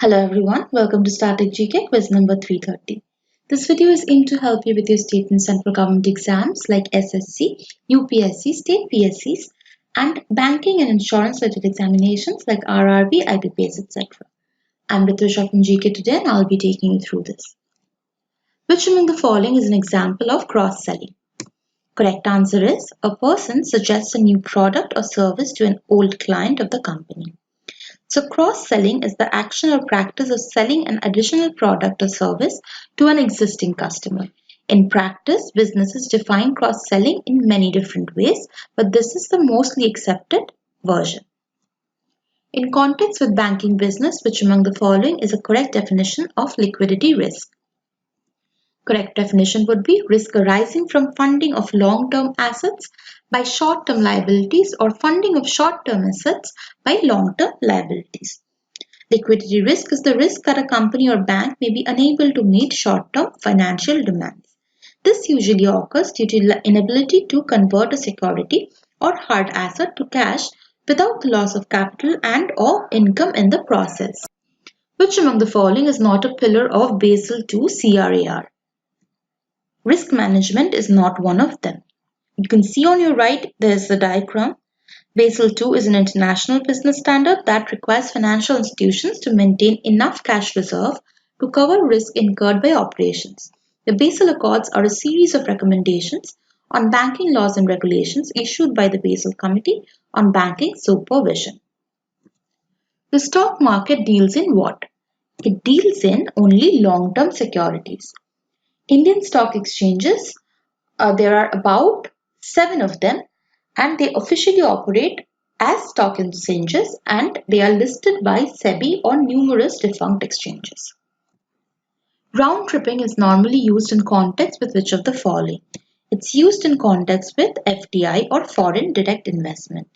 Hello everyone, welcome to Static GK quiz number 330. This video is aimed to help you with your state and central government exams like SSC, UPSC, state PSCs, and banking and insurance related examinations like RRB, IBPS, etc. I'm Ritusha from GK today and I'll be taking you through this. Which among the following is an example of cross-selling? Correct answer is, a person suggests a new product or service to an old client of the company. So cross-selling is the action or practice of selling an additional product or service to an existing customer. In practice, businesses define cross-selling in many different ways, but this is the mostly accepted version. In context with banking business, which among the following is a correct definition of liquidity risk? Correct definition would be risk arising from funding of long-term assets by short-term liabilities or funding of short-term assets by long-term liabilities. Liquidity risk is the risk that a company or bank may be unable to meet short-term financial demands. This usually occurs due to inability to convert a security or hard asset to cash without the loss of capital and or income in the process. Which among the following is not a pillar of Basel II CRAR? Risk management is not one of them. You can see on your right there is a diagram. Basel II is an international business standard that requires financial institutions to maintain enough cash reserve to cover risk incurred by operations. The Basel Accords are a series of recommendations on banking laws and regulations issued by the Basel Committee on Banking Supervision. The stock market deals in what? It deals in only long-term securities. Indian stock exchanges, there are about 7 of them, and they officially operate as stock exchanges and they are listed by SEBI on numerous defunct exchanges. Round tripping is normally used in context with which of the following? It's used in context with FDI or foreign direct investment.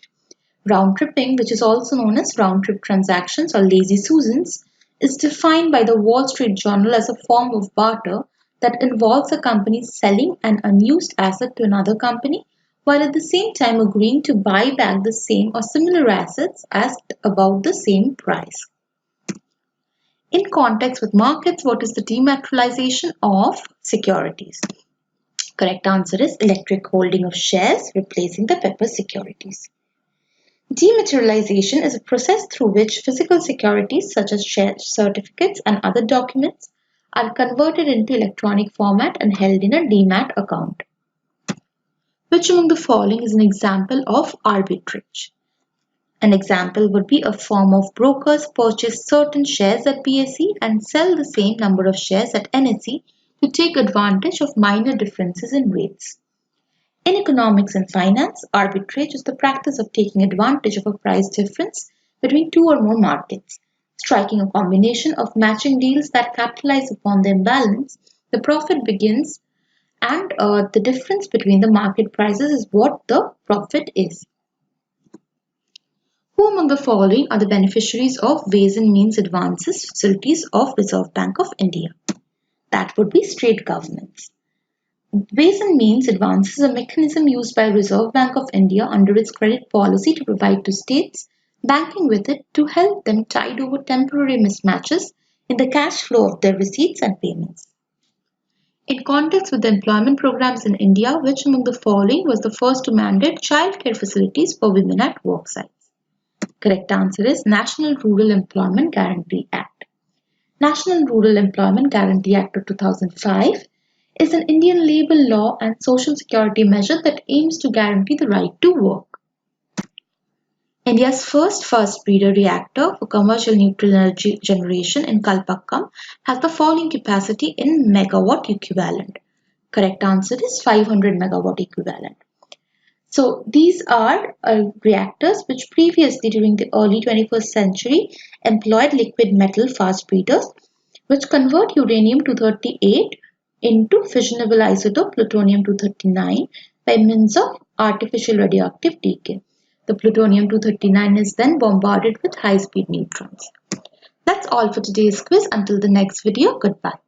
Round tripping, which is also known as round trip transactions or lazy susans, is defined by the Wall Street Journal as a form of barter that involves a company selling an unused asset to another company while at the same time agreeing to buy back the same or similar assets at about the same price. In context with markets, what is the dematerialization of securities? Correct answer is electric holding of shares replacing the paper securities. Dematerialization is a process through which physical securities such as share certificates and other documents are converted into electronic format and held in a demat account. Which among the following is an example of arbitrage? An example would be a firm of brokers purchase certain shares at BSE and sell the same number of shares at NSE to take advantage of minor differences in rates. In economics and finance, arbitrage is the practice of taking advantage of a price difference between two or more markets. Striking a combination of matching deals that capitalize upon the imbalance, the profit begins and the difference between the market prices is what the profit is. Who among the following are the beneficiaries of Ways and Means Advances facilities of Reserve Bank of India? That would be state governments. Ways and Means Advances is a mechanism used by Reserve Bank of India under its credit policy to provide to states banking with it to help them tide over temporary mismatches in the cash flow of their receipts and payments. In context with the employment programs in India, which among the following was the first to mandate childcare facilities for women at work sites? Correct answer is National Rural Employment Guarantee Act. National Rural Employment Guarantee Act of 2005 is an Indian labor law and social security measure that aims to guarantee the right to work. India's first fast breeder reactor for commercial nuclear energy generation in Kalpakkam has the following capacity in megawatt equivalent. Correct answer is 500 megawatt equivalent. So these are reactors which previously during the early 21st century employed liquid metal fast breeders which convert uranium-238 into fissionable isotope plutonium-239 by means of artificial radioactive decay. The plutonium-239 is then bombarded with high-speed neutrons. That's all for today's quiz. Until the next video, goodbye.